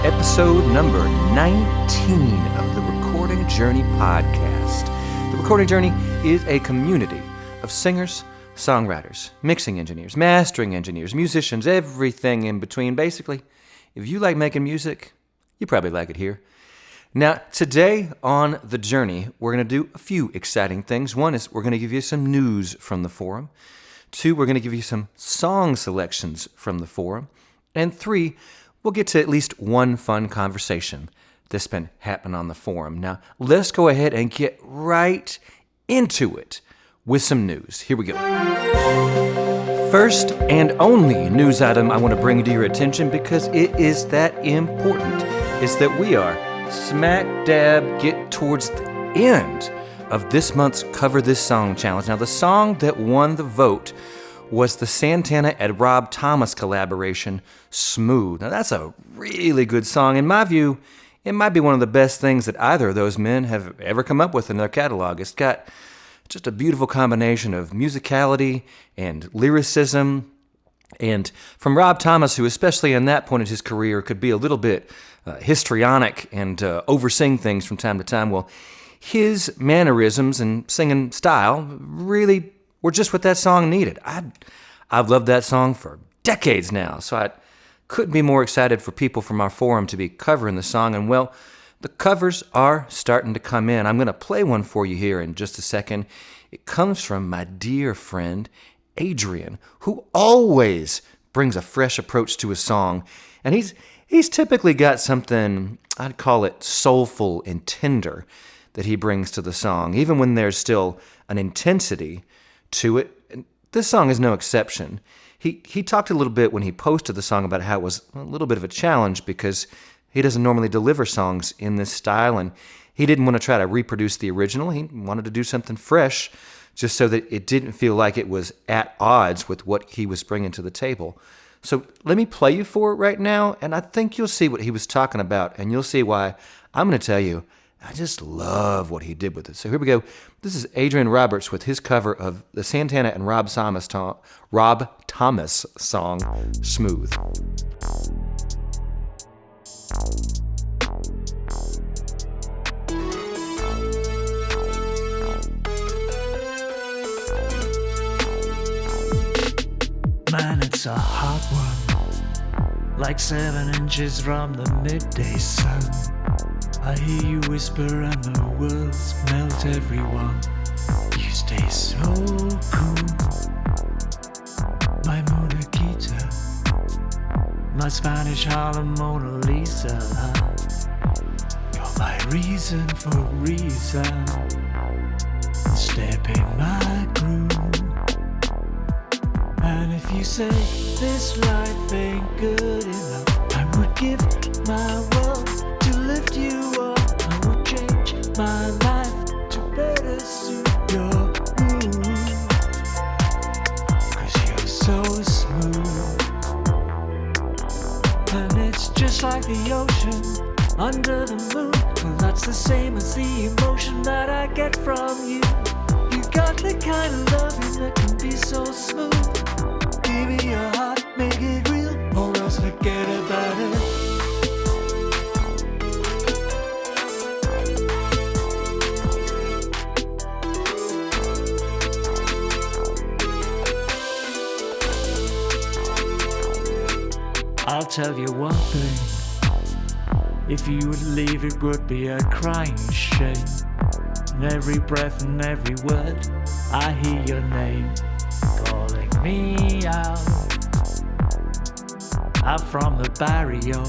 episode number 19 of the Recording Journey Podcast. The Recording Journey is a community of singers, songwriters, mixing engineers, mastering engineers, musicians, everything in between. Basically, if you like making music, you probably like it here. Now, today on The Journey, we're going to do a few exciting things. One is we're going to give you some news from the forum. 2, we're going to give you some song selections from the forum. And 3, we'll get to at least one fun conversation that's been happening on the forum. Now, let's go ahead and get right into it with some news. Here we go. First and only news item I want to bring to your attention because it is that important is that we are smack dab get towards the end of this month's Cover This Song Challenge. Now, the song that won the vote was the Santana and Rob Thomas collaboration, Smooth. Now, that's a really good song. In my view, it might be one of the best things that either of those men have ever come up with in their catalog. It's got just a beautiful combination of musicality and lyricism. And from Rob Thomas, who especially in that point of his career could be a little bit histrionic and oversing things from time to time, well, his mannerisms and singing style really were just what that song needed. I've loved that song for decades now, so I couldn't be more excited for people from our forum to be covering the song. And well, the covers are starting to come in. I'm going to play one for you here in just a second. It comes from my dear friend, Adrian, who always brings a fresh approach to a song. And he's typically got something, I'd call it soulful and tender, that he brings to the song, even when there's still an intensity to it. And this song is no exception. He talked a little bit when he posted the song about how it was a little bit of a challenge because he doesn't normally deliver songs in this style, and he didn't want to try to reproduce the original. He wanted to do something fresh just so that it didn't feel like it was at odds with what he was bringing to the table. So let me play you for it right now, and I think you'll see what he was talking about, and you'll see why I'm going to tell you I just love what he did with it. So here we go. This is Adrian Roberts with his cover of the Santana and Rob Thomas song, Smooth. Man, it's a hot one, like 7 inches from the midday sun. I hear you whisper and the words melt everyone. You stay so cool, my Mona Quita, my Spanish Harlem Mona Lisa. You're my reason for reason, step in my groove. And if you say this life ain't good enough, I would give my world to lift you up. I would change my life to better suit your mood. 'Cause you're so smooth, and it's just like the ocean under the moon. Well, that's the same as the emotion that I get from you. You got the kind of loving that can be so smooth. Give me your heart, make it real, or else forget about it. I'll tell you one thing, if you would leave it would be a crying shame. In every breath and every word I hear your name calling me out. I'm from the barrio,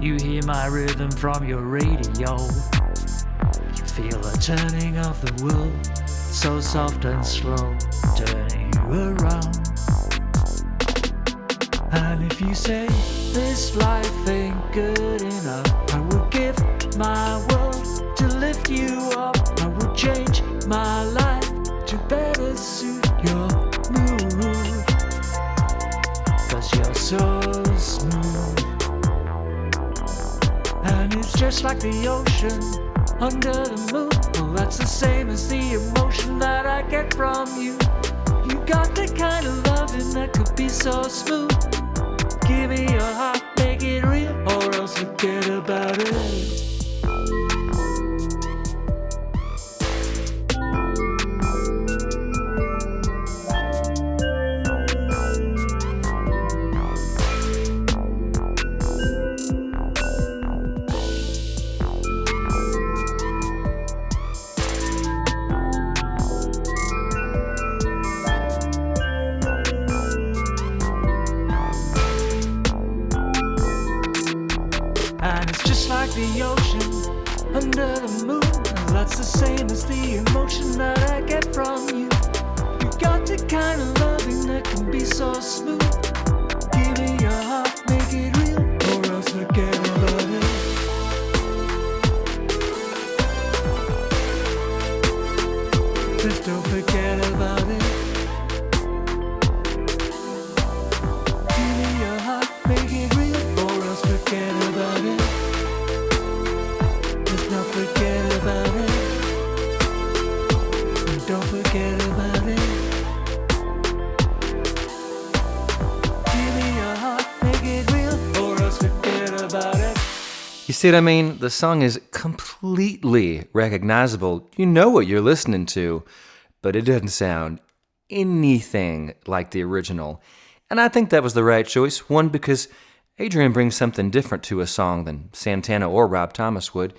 you hear my rhythm from your radio. You feel the turning of the world, so soft and slow, turning you around. And if you say this life ain't good enough, I would give my world to lift you up. I would change my life to better suit your mood. 'Cause you're so smooth, and it's just like the ocean under the moon. Well, that's the same as the emotion that I get from you. You got the kind of loving that could be so smooth. Give me your heart, make it real, or else else forget about it. And it's just like the ocean under the moon. That's the same as the emotion that I get from you. You got the kind of loving that can be so smooth. Give me your heart, make it real, or else forget about it. Just don't forget about it. Give me your heart, make it real, or else forget about it. Just don't forget about it. And don't forget about it. Give me your heart, make it real, or else forget about it. You see what I mean? The song is completely recognizable. You know what you're listening to, but it doesn't sound anything like the original. And I think that was the right choice. One, because Adrian brings something different to a song than Santana or Rob Thomas would.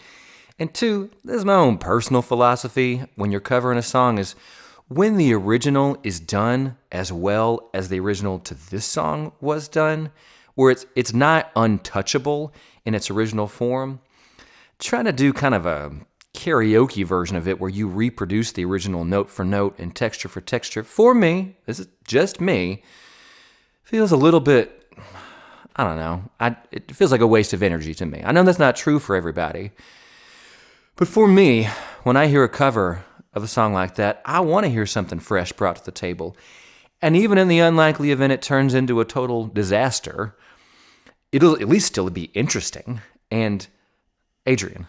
And two, this is my own personal philosophy when you're covering a song is when the original is done as well as the original to this song was done, where it's not untouchable in its original form, trying to do kind of a karaoke version of it where you reproduce the original note for note and texture for texture, for me, this is just me, feels a little bit, I don't know, it feels like a waste of energy to me. I know that's not true for everybody, but for me, when I hear a cover of a song like that, I want to hear something fresh brought to the table. And even in the unlikely event it turns into a total disaster, it'll at least still be interesting. And Adrian,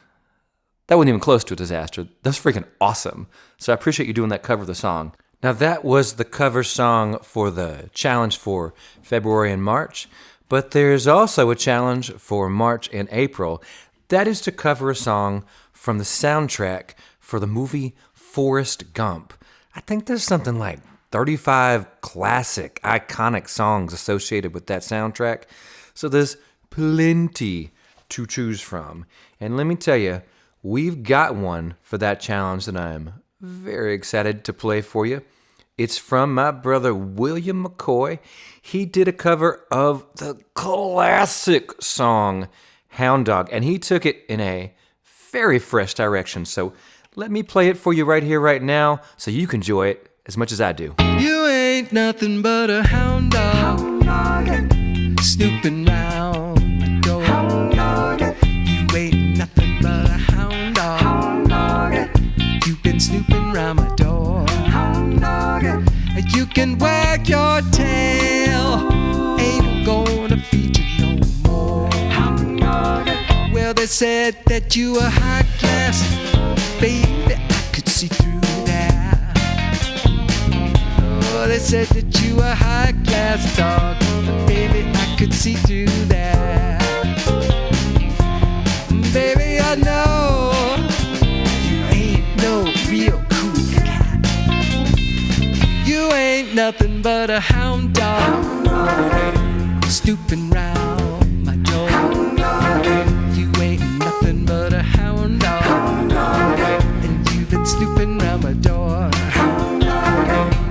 that wasn't even close to a disaster. That's freaking awesome. So I appreciate you doing that cover of the song. Now that was the cover song for the challenge for February and March, but there's also a challenge for March and April. That is to cover a song from the soundtrack for the movie Forest Gump. I think there's something like 35 classic, iconic songs associated with that soundtrack. So there's plenty to choose from. And let me tell you, we've got one for that challenge that I'm very excited to play for you. It's from my brother William McCoy. He did a cover of the classic song Hound Dog, and he took it in a very fresh direction. So let me play it for you right here, right now, so you can enjoy it as much as I do. You ain't nothing but a hound dog, snooping round my door. You ain't nothing but a hound dog. You've been snooping round my door. You can wag your tail, ain't gonna feed you no more. Well, they said that you were high class, baby, I could see through that. Oh, they said that you were high class dog, baby, I could see through that. Baby, I know you ain't no real cool cat. You ain't nothing but a hound dog, stooping round my door. You ain't nothing but a hound dog, and you've been snooping round my door.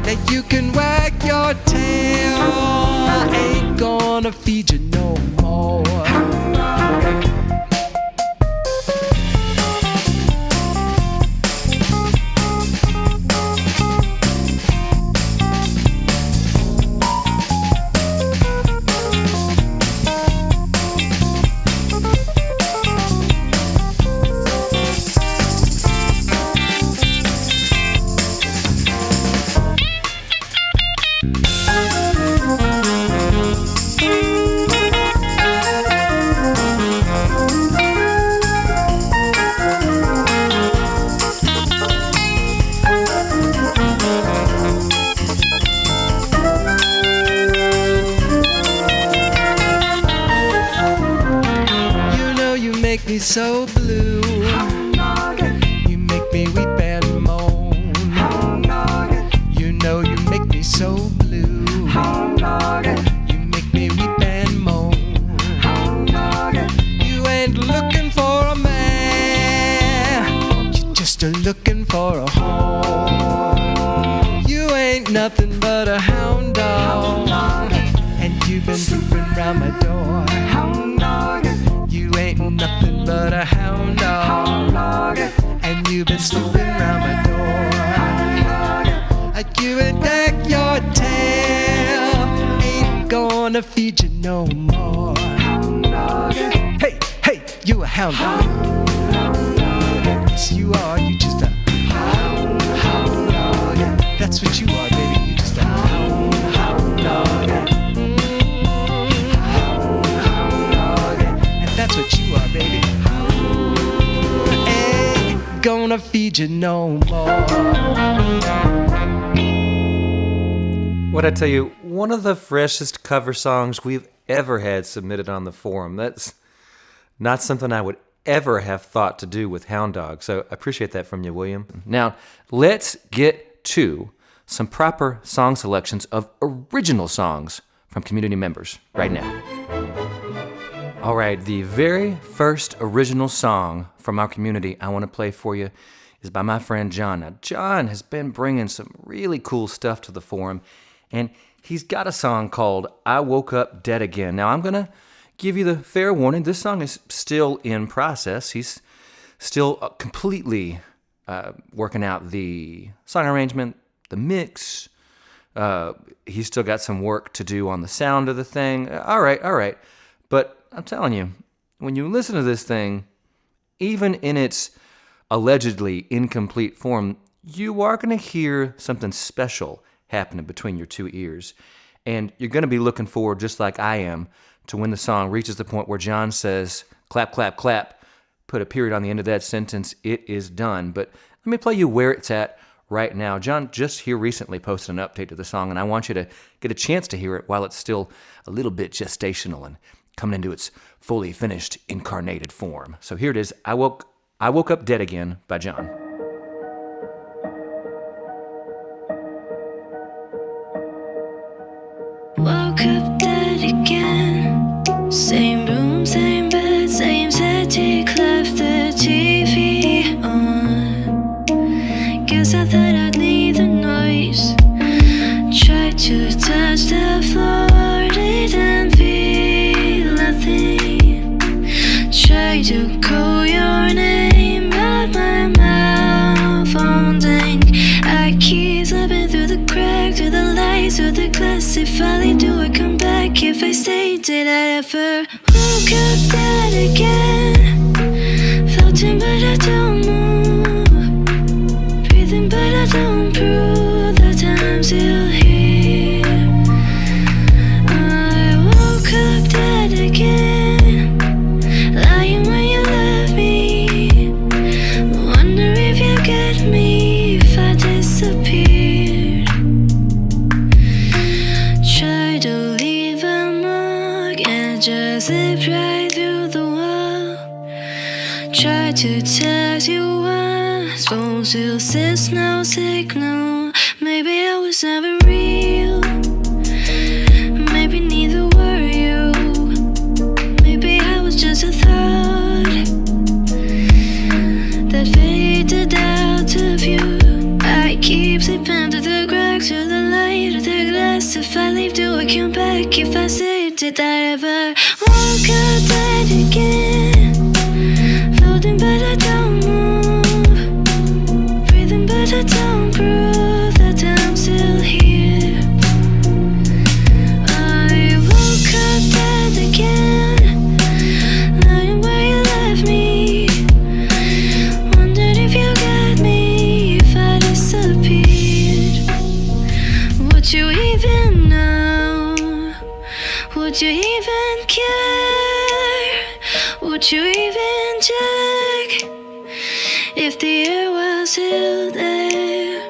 Now you can wag your tail, I ain't gonna feed you no more. You so blue. You make me weep and moan. You know you make me so blue. You make me weep and moan. You ain't looking for a man, you're just looking for a home. You ain't nothing but a hound dog, and you've been snooping round my door. You ain't nothing but a hound dog, and you've been snooping round my door. You ain't back your tail, ain't gonna feed you no more. Hey, hey, you a hound dog. Yes, you are, you just a hound dog. That's what you are, baby, you just a hound dog. And that's what you are, baby. Ain't gonna feed you no more. What I tell you, one of the freshest cover songs we've ever had submitted on the forum. That's not something I would ever have thought to do with Hound Dog, so I appreciate that from you, William. Now, let's get to some proper song selections of original songs from community members right now. All right, the very first original song from our community I want to play for you is by my friend John. Now, John has been bringing some really cool stuff to the forum, and he's got a song called I Woke Up Dead Again. Now, I'm going to give you the fair warning. This song is still in process. He's still completely working out the song arrangement, the mix. He's still got some work to do on the sound of the thing. All right. But I'm telling you, when you listen to this thing, even in its allegedly incomplete form, you are going to hear something special happening between your two ears. And you're going to be looking forward, just like I am, to when the song reaches the point where John says, clap, clap, clap, put a period on the end of that sentence, it is done. But let me play you where it's at right now. John just here recently posted an update to the song, and I want you to get a chance to hear it while it's still a little bit gestational and coming into its fully finished, incarnated form. So here it is, I Woke Up Dead Again by John. Woke up dead again. Same room, same bed, same setting. Left the TV on. Guess I thought I'd need the noise. Tried to touch the floor, didn't feel a thing. Tried to call your name, but my mouth won't think. I keep slipping through the crack, through the lights, through the glass. If I do I come back? If I stay, did I ever woke up dead again? Floating but I don't move, breathing but I don't prove that I'm still here. I woke up dead again, lying when you left me. Wonder if you get me if I disappeared. Try to leave a mark and just slip right through the wall. Try to text you once, phone still says no signal. Maybe I was never real, maybe neither were you. Maybe I was just a thought that faded out of view. I keep slipping through the cracks, through the light of the glass. If I leave, do I come back? If I say, did I ever woke up dead again? Floating but I don't move, breathing but I don't prove that I'm still here. I woke up dead again, lying where you left me. Wondered if you got me if I disappeared. Would you even know? Would you even care? Would you even check if the air was still there?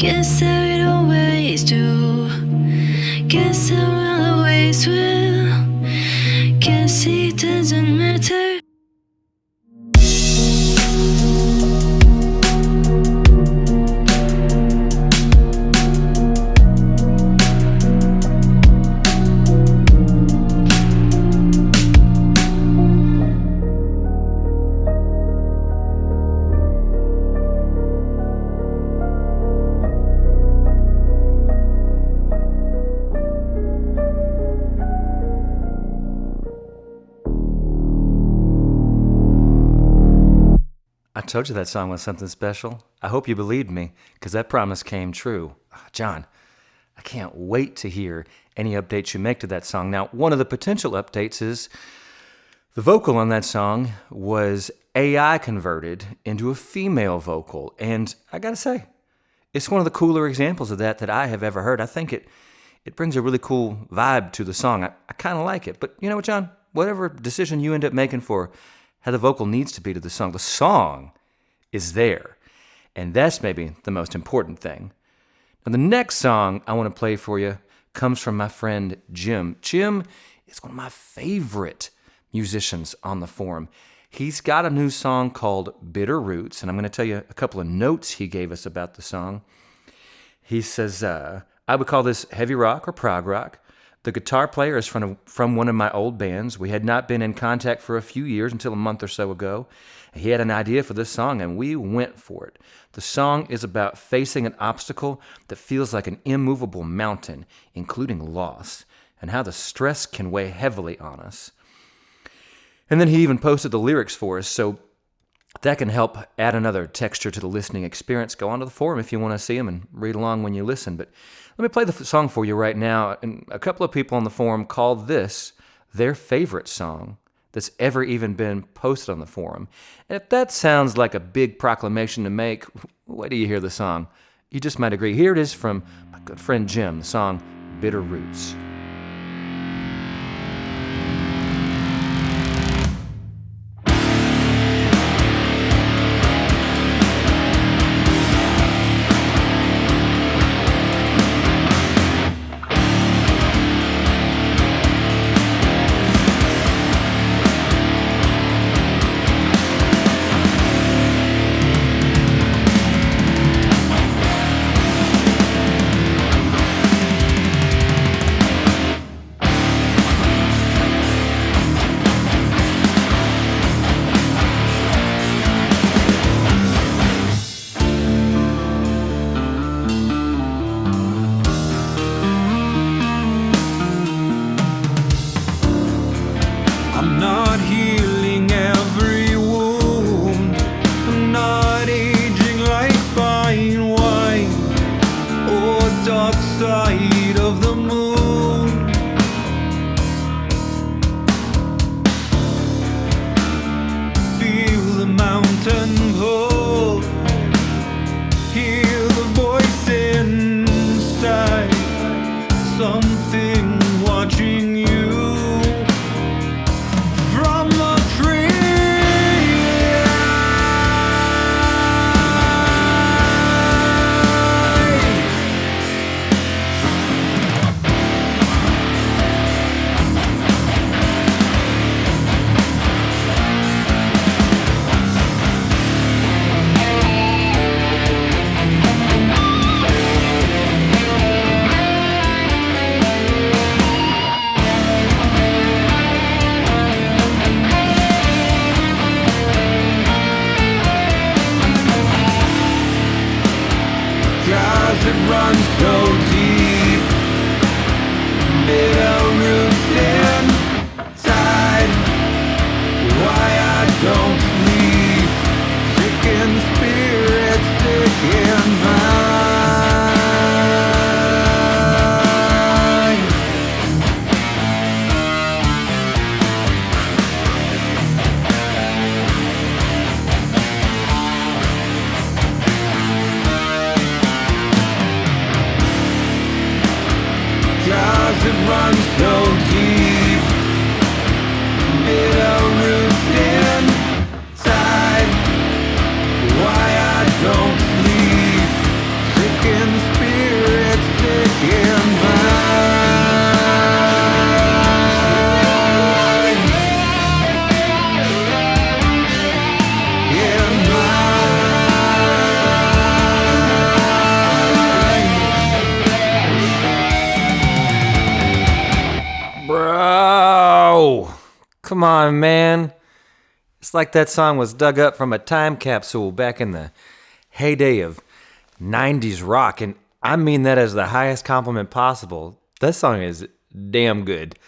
Guess how it always do. Guess how it always will. Guess it doesn't matter. I told you that song was something special. I hope you believed me, because that promise came true. John, I can't wait to hear any updates you make to that song. Now, one of the potential updates is the vocal on that song was AI converted into a female vocal. And I gotta say, it's one of the cooler examples of that I have ever heard. I think it brings a really cool vibe to the song. I kind of like it. But you know what, John? Whatever decision you end up making for how the vocal needs to be to the song is there. And that's maybe the most important thing. Now, the next song I want to play for you comes from my friend Jim. Jim is one of my favorite musicians on the forum. He's got a new song called Bitter Roots, and I'm going to tell you a couple of notes he gave us about the song. He says, I would call this heavy rock or prog rock. The guitar player is from one of my old bands. We had not been in contact for a few years until a month or so ago. He had an idea for this song, and we went for it. The song is about facing an obstacle that feels like an immovable mountain, including loss, and how the stress can weigh heavily on us. And then he even posted the lyrics for us, so that can help add another texture to the listening experience. Go onto the forum if you want to see them and read along when you listen. But let me play the song for you right now. And a couple of people on the forum called this their favorite song that's ever even been posted on the forum. And if that sounds like a big proclamation to make, wait till you hear the song. You just might agree. Here it is from my good friend Jim, the song Bitter Roots. Why I don't sleep, sick in spirit, thick in Bro, come on, man. It's like that song was dug up from a time capsule back in the heyday of 90s rock, and I mean that as the highest compliment possible. That song is damn good.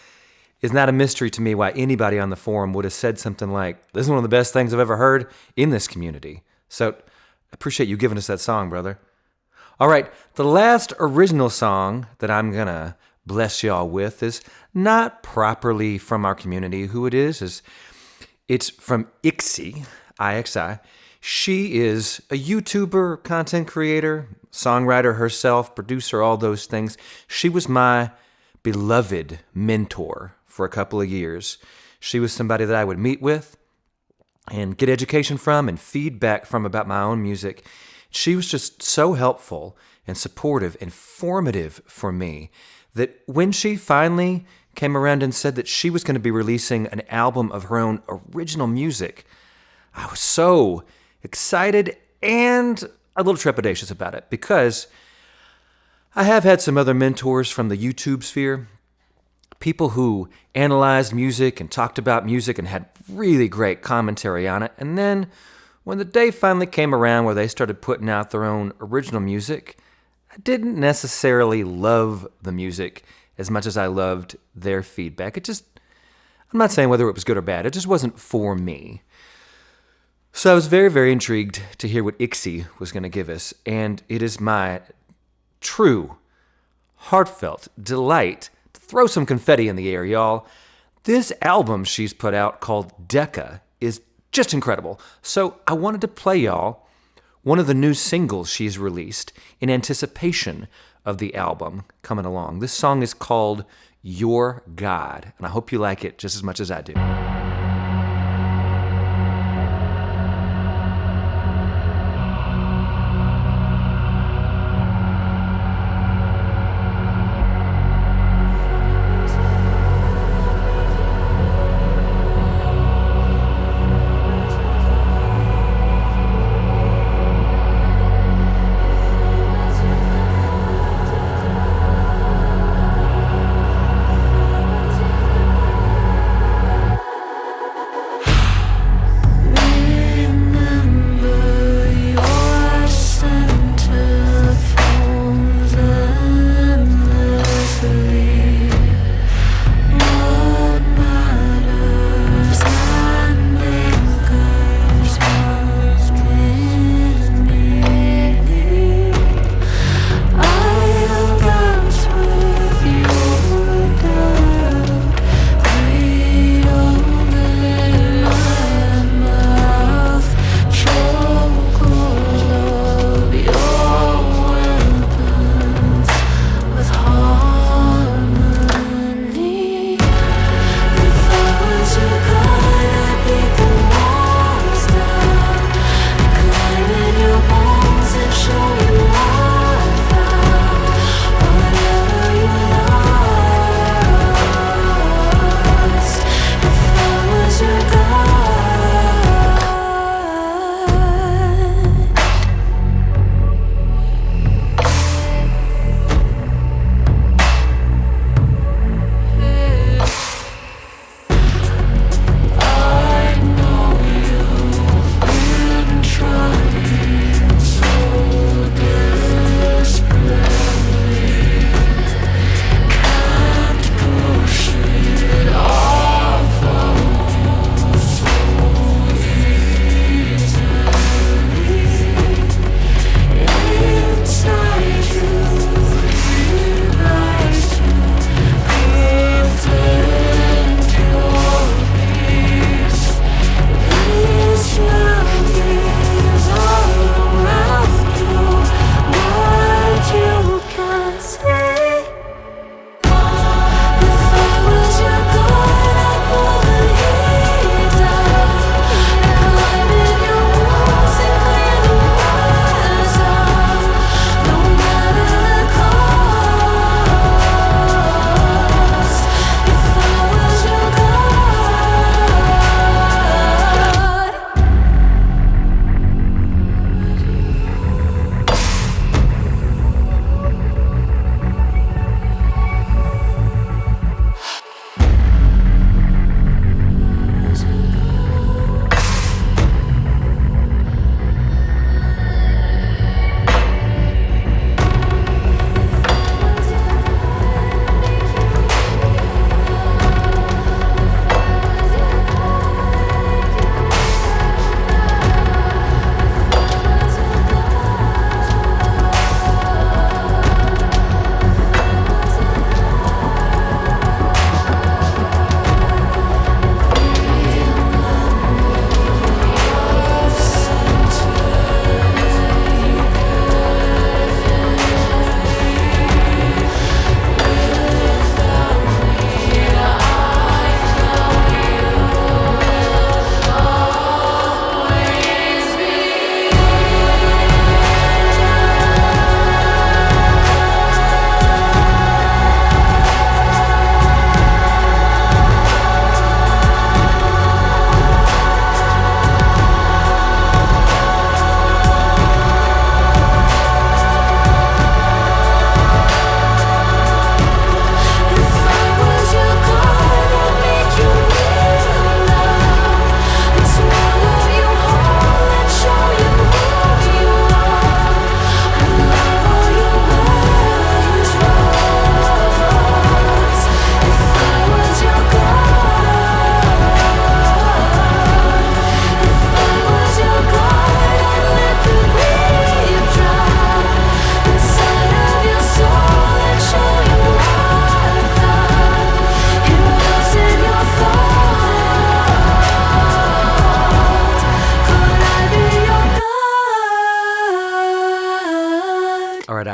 It's not a mystery to me why anybody on the forum would have said something like, this is one of the best things I've ever heard in this community. So, I appreciate you giving us that song, brother. All right, the last original song that I'm gonna bless y'all with is not properly from our community. Who it is it's from Ixi, I-X-I. She is a YouTuber, content creator, songwriter herself, producer, all those things. She was my beloved mentor for a couple of years. She was somebody that I would meet with and get education from and feedback from about my own music. She was just so helpful and supportive and formative for me that when she finally came around and said that she was going to be releasing an album of her own original music, I was so excited and a little trepidatious about it, because I have had some other mentors from the YouTube sphere, people who analyzed music and talked about music and had really great commentary on it. And then when the day finally came around where they started putting out their own original music, I didn't necessarily love the music as much as I loved their feedback. I'm not saying whether it was good or bad, it just wasn't for me. So I was very, very intrigued to hear what Ixi was going to give us, and it is my true, heartfelt delight to throw some confetti in the air, y'all. This album she's put out called Decca is just incredible. So I wanted to play y'all one of the new singles she's released in anticipation of the album coming along. This song is called Your God, and I hope you like it just as much as I do.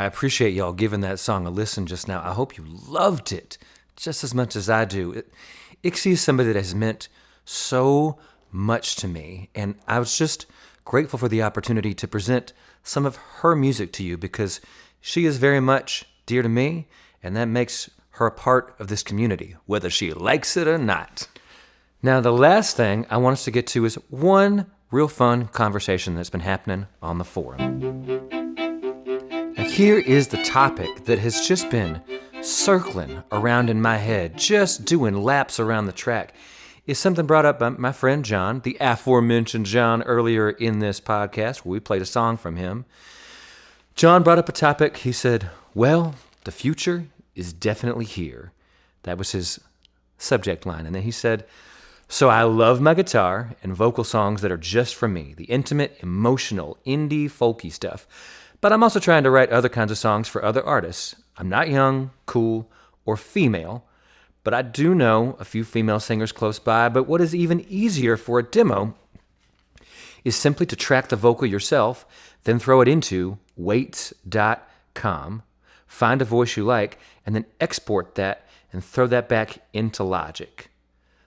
appreciate y'all giving that song a listen just now. I hope you loved it just as much as I do. Ixie is somebody that has meant so much to me, and I was just grateful for the opportunity to present some of her music to you because she is very much dear to me, and that makes her a part of this community, whether she likes it or not. Now, the last thing I want us to get to is one real fun conversation that's been happening on the forum. Now, here is the topic that has just been circling around in my head, just doing laps around the track. Is something brought up by my friend John, the aforementioned John, earlier in this podcast where we played a song from him. John brought up a topic. He said, well, the future is definitely here. That was his subject line. And then he said, so I love my guitar and vocal songs that are just for me, the intimate, emotional, indie, folky stuff. But I'm also trying to write other kinds of songs for other artists. I'm not young, cool, or female, but I do know a few female singers close by. But what is even easier for a demo is simply to track the vocal yourself, then throw it into weights.com, find a voice you like, and then export that and throw that back into Logic.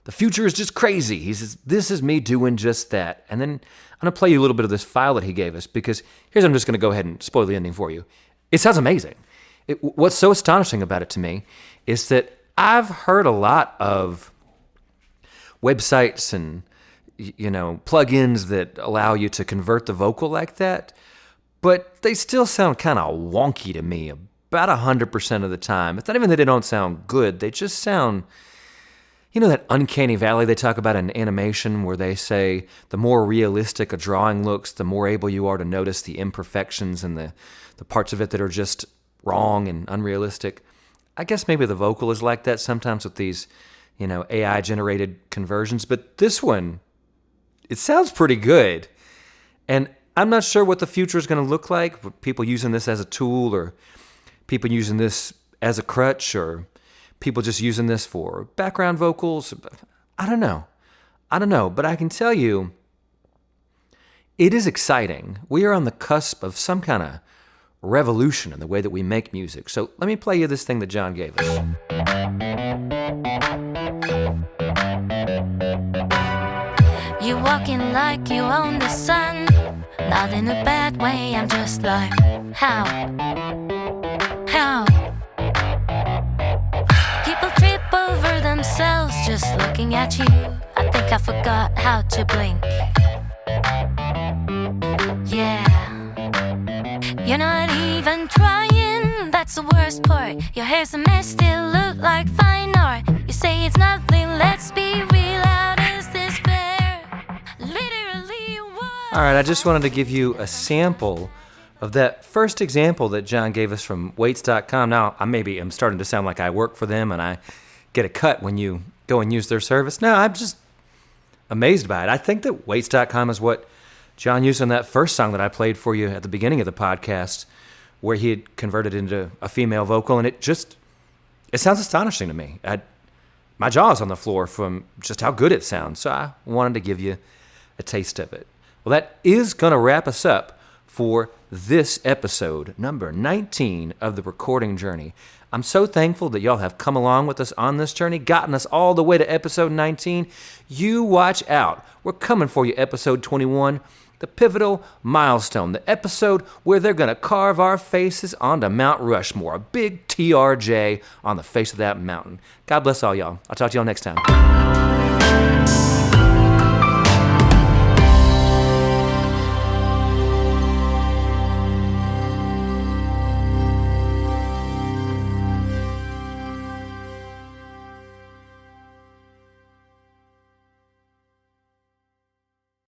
The future is just crazy. He says, this is me doing just that. And then I'm going to play you a little bit of this file that he gave us because here's, I'm just going to go ahead and spoil the ending for you. It sounds amazing. What's so astonishing about it to me is that I've heard a lot of websites and, plugins that allow you to convert the vocal like that, but they still sound kind of wonky to me about 100% of the time. It's not even that they don't sound good. They just sound, that uncanny valley they talk about in animation where they say the more realistic a drawing looks, the more able you are to notice the imperfections and the parts of it that are just wrong and unrealistic. I guess maybe the vocal is like that sometimes with these, AI-generated conversions. But this one, it sounds pretty good. And I'm not sure what the future is going to look like. People using this as a tool or people using this as a crutch or people just using this for background vocals. I don't know. But I can tell you, it is exciting. We are on the cusp of some kind of revolution in the way that we make music. So let me play you this thing that John gave us. You walking like you own the sun, not in a bad way. I'm just like, how? People trip over themselves just looking at you. I think I forgot how to blink. Yeah, you're not even trying, that's the worst part. Your hair's a mess, still look like fine art. You say it's nothing, let's be real, how is this fair? Literally what? All right, I just wanted to give you a sample of that first example that John gave us from weights.com. Now, I'm starting to sound like I work for them and I get a cut when you go and use their service. No, I'm just amazed by it. I think that weights.com is what John used on that first song that I played for you at the beginning of the podcast, where he had converted into a female vocal, and it sounds astonishing to me. My jaw's on the floor from just how good it sounds, so I wanted to give you a taste of it. Well, that is going to wrap us up for this episode, number 19 of the recording journey. I'm so thankful that y'all have come along with us on this journey, gotten us all the way to episode 19. You watch out. We're coming for you, episode 21. The pivotal milestone, the episode where they're going to carve our faces onto Mount Rushmore, a big TRJ on the face of that mountain. God bless all y'all. I'll talk to y'all next time.